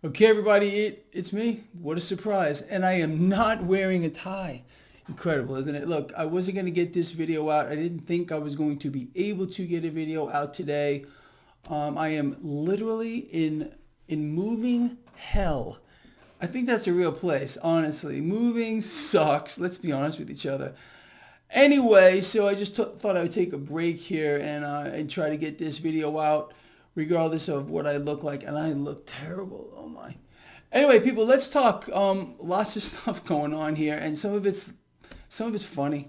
Okay, everybody, it's me. What a surprise. And I am not wearing a tie. Incredible, isn't it? Look, I wasn't going to get this video out. I didn't think I was going to be able to get a video out today. I am literally in moving hell. I think that's a real place, honestly. Moving sucks. Let's be honest with each other. Anyway, so I just thought I would take a break here and try to get this video out, regardless of what I look like. And I look terrible. Oh my. Anyway, people, let's talk. Lots of stuff going on here, and some of it's funny.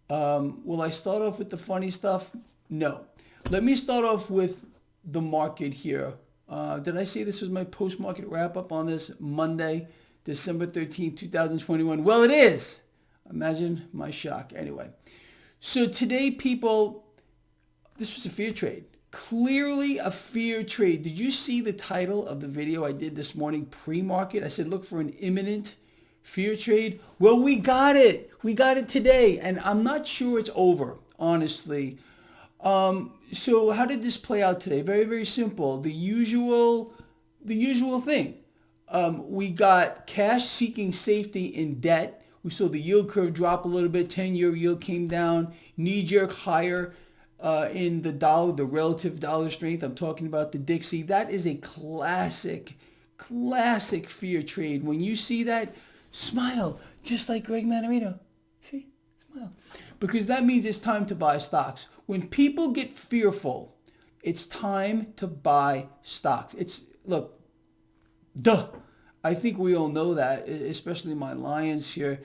Will I start off with the funny stuff? No. Let me start off with the market here. Did I say this was my post-market wrap-up on this Monday, December 13th, 2021? Well, it is. Imagine my shock. Anyway, so today, people, this was a fear trade. Clearly a fear trade. Did you see the title of the video I did this morning, pre-market? I said, look for an imminent fear trade. Well, we got it. We got it today. And I'm not sure it's over, honestly. So how did this play out today? Very, very simple. The usual thing. We got cash seeking safety in debt. We saw the yield curve drop a little bit. 10-year yield came down. Knee-jerk higher in the dollar, the relative dollar strength. I'm talking about the Dixie. That is a classic fear trade. When you see that, smile, just like Greg Mannarino. See? Smile. Because that means it's time to buy stocks. When people get fearful, it's time to buy stocks. Look, duh. I think we all know that, especially my Lions here.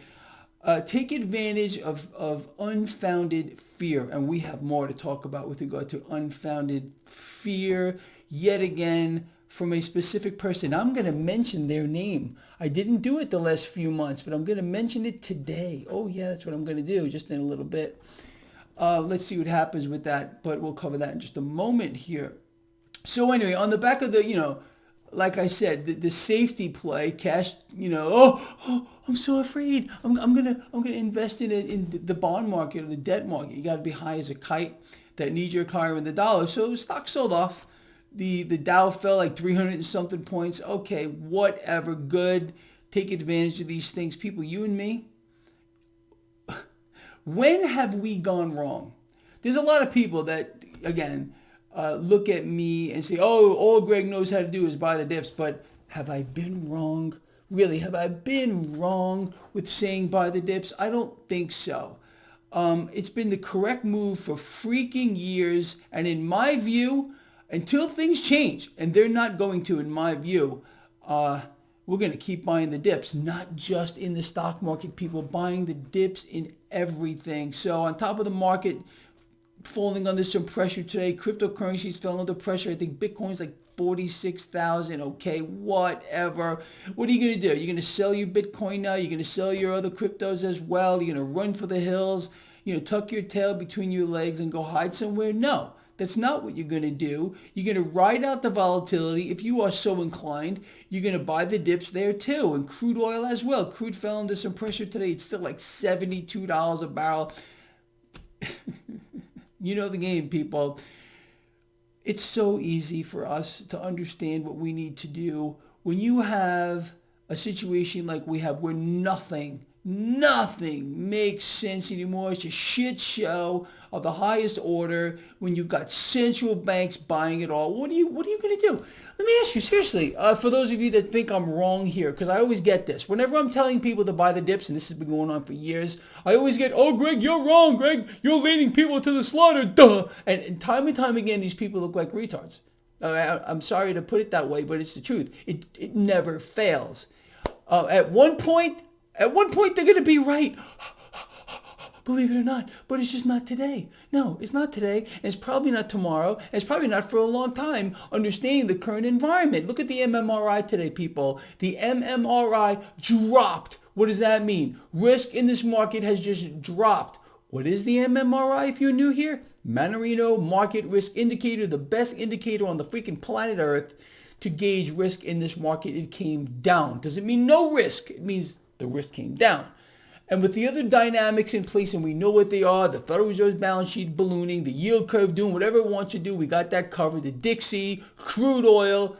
Take advantage of unfounded fear. And we have more to talk about with regard to unfounded fear, yet again, from a specific person. I'm going to mention their name. I didn't do it the last few months, but I'm going to mention it today. Oh, yeah, that's what I'm going to do just in a little bit. Let's see what happens with that, but we'll cover that in just a moment here. So anyway, on the back of the, like I said, the safety play, cash, I'm so afraid. I'm gonna invest in the bond market or the debt market. You got to be high as a kite. That knee-jerk higher in the dollar. So stock sold off. The Dow fell like 300 and something points. Okay, whatever. Good. Take advantage of these things, people. You and me. When have we gone wrong? There's a lot of people that, again, look at me and say, oh, all Greg knows how to do is buy the dips. But have I been wrong? Really, have I been wrong with saying buy the dips? I don't think so. It's been the correct move for freaking years. And in my view, until things change, and they're not going to, in my view, we're going to keep buying the dips, not just in the stock market, people buying the dips in everything. So on top of the market falling under some pressure today, cryptocurrencies fell under pressure. I think Bitcoin's like 46,000. Okay, whatever. What are you going to do? You're going to sell your Bitcoin now? You're going to sell your other cryptos as well? You're going to run for the hills, tuck your tail between your legs and go hide somewhere? No. That's not what you're going to do. You're going to ride out the volatility. If you are so inclined, you're going to buy the dips there too. And crude oil as well. Crude fell under some pressure today. It's still like $72 a barrel. You know the game, people. It's so easy for us to understand what we need to do. When you have a situation like we have where nothing makes sense anymore. It's a shit show of the highest order when you've got central banks buying it all. What are you going to do? Let me ask you seriously, for those of you that think I'm wrong here, because I always get this. Whenever I'm telling people to buy the dips, and this has been going on for years, I always get, oh, Greg, you're wrong, Greg. You're leading people to the slaughter, duh. And time again, these people look like retards. I'm sorry to put it that way, but it's the truth. It never fails. At one point, they're going to be right. Believe it or not. But it's just not today. No, it's not today. And it's probably not tomorrow. And it's probably not for a long time, understanding the current environment. Look at the MMRI today, people. The MMRI dropped. What does that mean? Risk in this market has just dropped. What is the MMRI if you're new here? Mannarino Market Risk Indicator, the best indicator on the freaking planet Earth to gauge risk in this market. It came down. Doesn't mean no risk. It means the risk came down. And with the other dynamics in place, and we know what they are, the Federal Reserve's balance sheet ballooning, the yield curve doing whatever it wants to do, we got that covered. The Dixie, crude oil,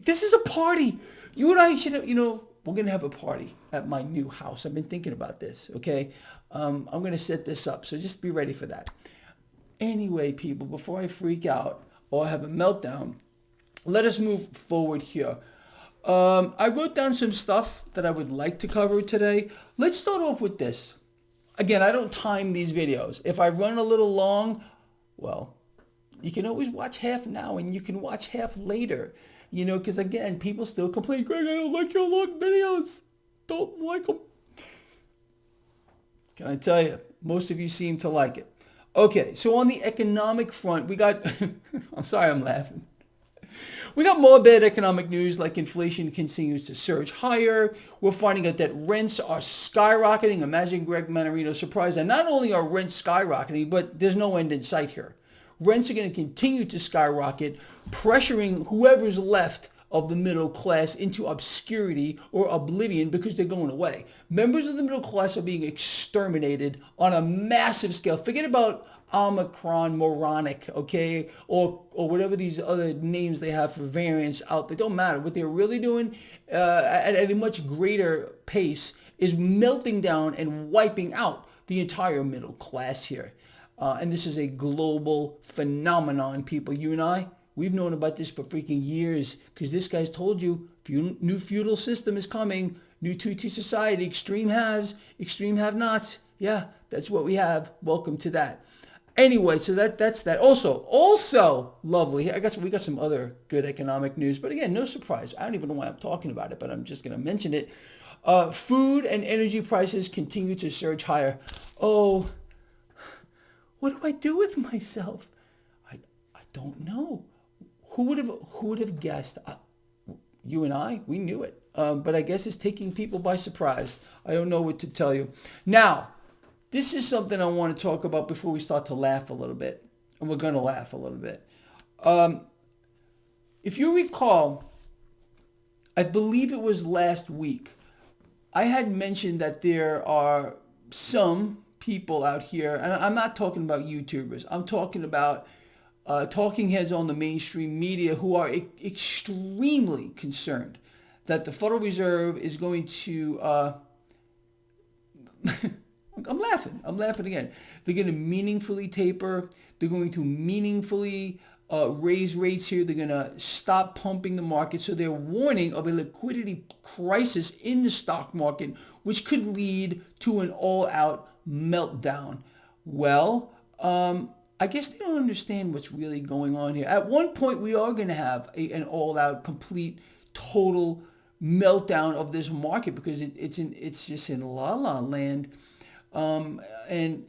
This is a party. You and I should have, we're going to have a party at my new house. I've been thinking about this, okay? I'm going to set this up, so just be ready for that. Anyway, people, before I freak out or have a meltdown, let us move forward here. I wrote down some stuff that I would like to cover today. Let's start off with this. Again, I don't time these videos. If I run a little long, well, you can always watch half now and you can watch half later. Because again, people still complain, Greg, I don't like your long videos. Don't like them. Can I tell you, most of you seem to like it. Okay, so on the economic front, we got, I'm sorry I'm laughing. We got more bad economic news, like inflation continues to surge higher. We're finding out that rents are skyrocketing. Imagine Greg Mannarino surprised that not only are rents skyrocketing, but there's no end in sight here. Rents are going to continue to skyrocket, pressuring whoever's left of the middle class into obscurity or oblivion because they're going away. Members of the middle class are being exterminated on a massive scale. Forget about Omicron, moronic, okay, or whatever these other names they have for variants out there. Don't matter. What they're really doing at a much greater pace is melting down and wiping out the entire middle class here. And this is a global phenomenon, people. You and I, we've known about this for freaking years because this guy's told you new feudal system is coming, new two-tier society, extreme haves, extreme have-nots. Yeah, that's what we have. Welcome to that. Anyway, so that's that. Also lovely. I guess we got some other good economic news, but again, no surprise. I don't even know why I'm talking about it, but I'm just going to mention it. Food and energy prices continue to surge higher. Oh, what do I do with myself? I don't know. Who would have guessed? You and I, we knew it, but I guess it's taking people by surprise. I don't know what to tell you. Now, this is something I want to talk about before we start to laugh a little bit. And we're going to laugh a little bit. If you recall, I believe it was last week, I had mentioned that there are some people out here, and I'm not talking about YouTubers. I'm talking about talking heads on the mainstream media who are extremely concerned that the Federal Reserve is going to... I'm laughing again. They're going to meaningfully taper. They're going to meaningfully raise rates here. They're going to stop pumping the market. So they're warning of a liquidity crisis in the stock market, which could lead to an all-out meltdown. Well, I guess they don't understand what's really going on here. At one point, we are going to have an all-out, complete, total meltdown of this market because it's just in la-la land. And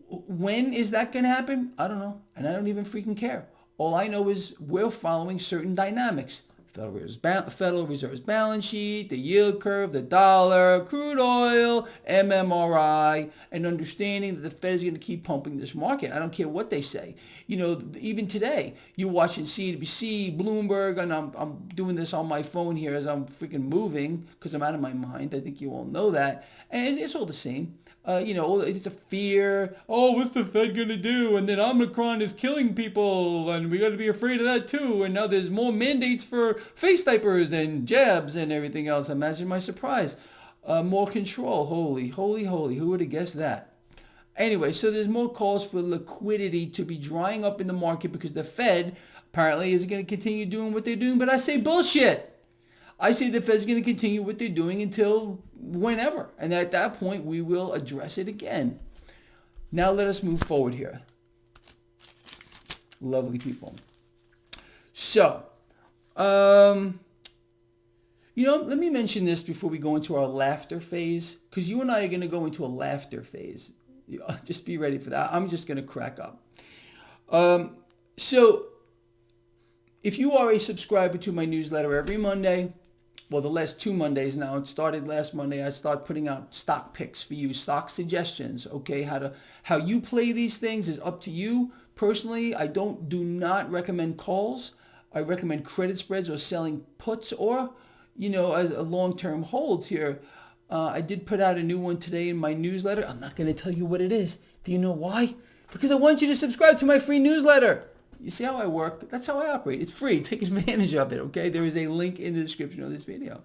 when is that going to happen? I don't know. And I don't even freaking care. All I know is we're following certain dynamics. Federal Reserve's balance sheet, the yield curve, the dollar, crude oil, MMRI, and understanding that the Fed is going to keep pumping this market. I don't care what they say. Even today, you're watching CNBC, Bloomberg, and I'm doing this on my phone here as I'm freaking moving because I'm out of my mind. I think you all know that. And it's all the same. It's a fear. Oh, what's the Fed going to do? And then Omicron is killing people, and we got to be afraid of that too. And now there's more mandates for face diapers and jabs and everything else. Imagine my surprise. More control. Holy. Who would have guessed that? Anyway, so there's more calls for liquidity to be drying up in the market because the Fed apparently is going to continue doing what they're doing. But I say bullshit. I say the Fed's going to continue what they're doing until whenever. And at that point, we will address it again. Now let us move forward here. Lovely people. So, let me mention this before we go into our laughter phase. Because you and I are going to go into a laughter phase. Just be ready for that. I'm just going to crack up. So, if you are a subscriber to my newsletter every Monday, well, the last 2 Mondays now, it started last Monday, I start putting out stock picks for you, stock suggestions, okay? How you play these things is up to you. Personally, I do not recommend calls. I recommend credit spreads or selling puts or, as a long-term holds here. I did put out a new one today in my newsletter. I'm not going to tell you what it is. Do you know why? Because I want you to subscribe to my free newsletter. You see how I work? That's how I operate. It's free. Take advantage of it, okay? There is a link in the description of this video.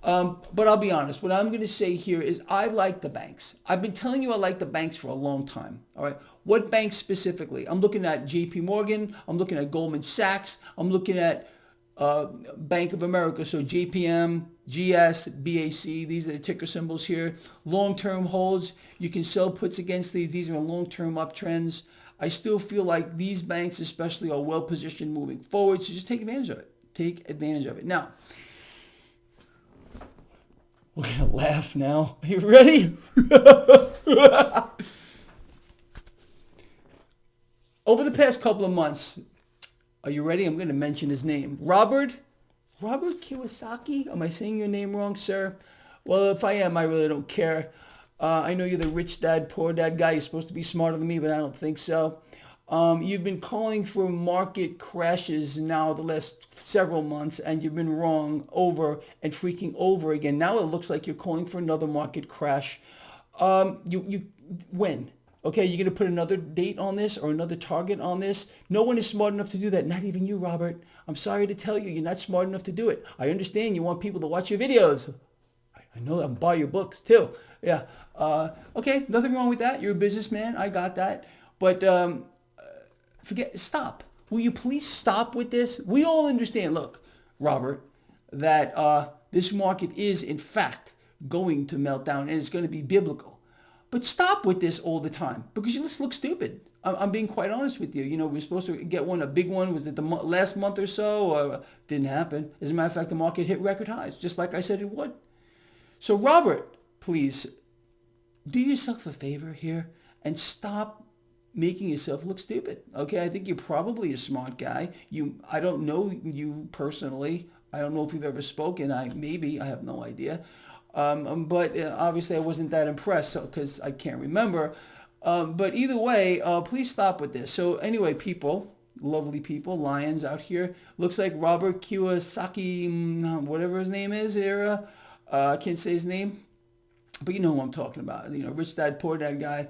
But I'll be honest. What I'm going to say here is I like the banks. I've been telling you I like the banks for a long time, all right? What banks specifically? I'm looking at JP Morgan. I'm looking at Goldman Sachs. I'm looking at Bank of America. So JPM, GS, BAC. These are the ticker symbols here. Long-term holds. You can sell puts against these. These are long-term uptrends. I still feel like these banks especially are well positioned moving forward. So just take advantage of it. Take advantage of it. Now, we're going to laugh now. Are you ready? Over the past couple of months, are you ready? I'm going to mention his name. Robert Kiyosaki? Am I saying your name wrong, sir? Well, if I am, I really don't care. I know you're the rich dad, poor dad guy. You're supposed to be smarter than me, but I don't think so. You've been calling for market crashes now the last several months, and you've been wrong over and freaking over again. Now it looks like you're calling for another market crash. When? Okay, you're going to put another date on this or another target on this? No one is smart enough to do that. Not even you, Robert. I'm sorry to tell you, you're not smart enough to do it. I understand you want people to watch your videos. I know I'm buy your books too. Yeah. Okay, nothing wrong with that. You're a businessman. I got that. But stop. Will you please stop with this? We all understand, look, Robert, that this market is in fact going to melt down and it's going to be biblical. But stop with this all the time because you just look stupid. I'm being quite honest with you. You know, we're supposed to get a big one. Was it the last month or so? Didn't happen. As a matter of fact, the market hit record highs, just like I said it would. So Robert, please, do yourself a favor here and stop making yourself look stupid. Okay, I think you're probably a smart guy. I don't know you personally. I don't know if you've ever spoken. I have no idea. But obviously I wasn't that impressed because I can't remember. But either way, please stop with this. So anyway, people, lovely people, lions out here. Looks like Robert Kiyosaki, whatever his name is here. I can't say his name, but you know who I'm talking about. You know, rich dad, poor dad guy.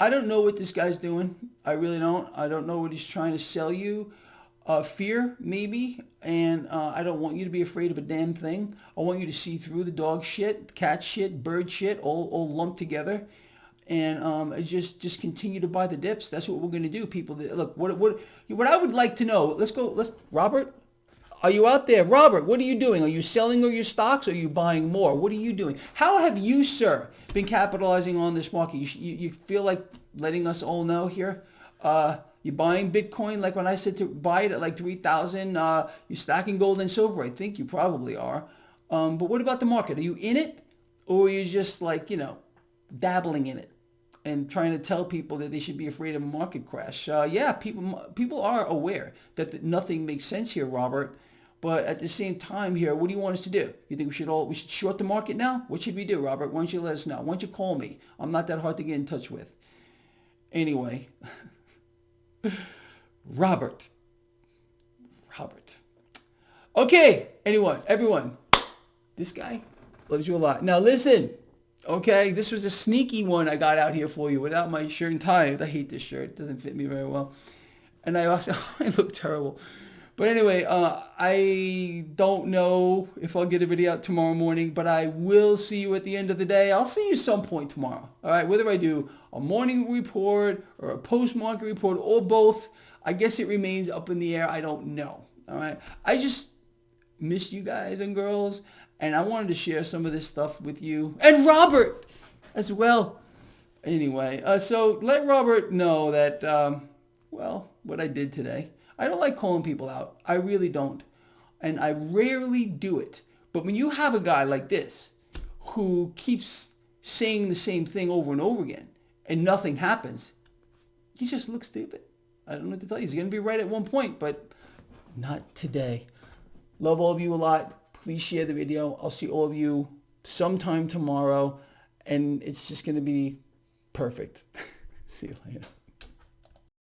I don't know what this guy's doing. I really don't. I don't know what he's trying to sell you. Fear, maybe. And I don't want you to be afraid of a damn thing. I want you to see through the dog shit, cat shit, bird shit, all lumped together. And just continue to buy the dips. That's what we're going to do, people. Look, what I would like to know, Robert, are you out there? Robert, what are you doing? Are you selling all your stocks or are you buying more? What are you doing? How have you, sir, been capitalizing on this market? You feel like letting us all know here? You're buying Bitcoin like when I said to buy it at like 3,000. You're stacking gold and silver. I think you probably are. But what about the market? Are you in it or are you just like, dabbling in it and trying to tell people that they should be afraid of a market crash? Yeah, people are aware that nothing makes sense here, Robert. But at the same time here, what do you want us to do? You think we should short the market now? What should we do, Robert? Why don't you let us know? Why don't you call me? I'm not that hard to get in touch with. Anyway, Robert. Okay, everyone, this guy loves you a lot. Now listen, okay, this was a sneaky one I got out here for you without my shirt and tie. I hate this shirt. It doesn't fit me very well. And I look terrible. But anyway, I don't know if I'll get a video out tomorrow morning, but I will see you at the end of the day. I'll see you some point tomorrow. All right, whether I do a morning report or a post-market report or both, I guess it remains up in the air. I don't know. All right, I just missed you guys and girls, and I wanted to share some of this stuff with you and Robert as well. Anyway, so let Robert know that, what I did today. I don't like calling people out. I really don't. And I rarely do it. But when you have a guy like this who keeps saying the same thing over and over again and nothing happens, he just looks stupid. I don't know what to tell you. He's going to be right at one point, but not today. Love all of you a lot. Please share the video. I'll see all of you sometime tomorrow, and it's just going to be perfect. See you later.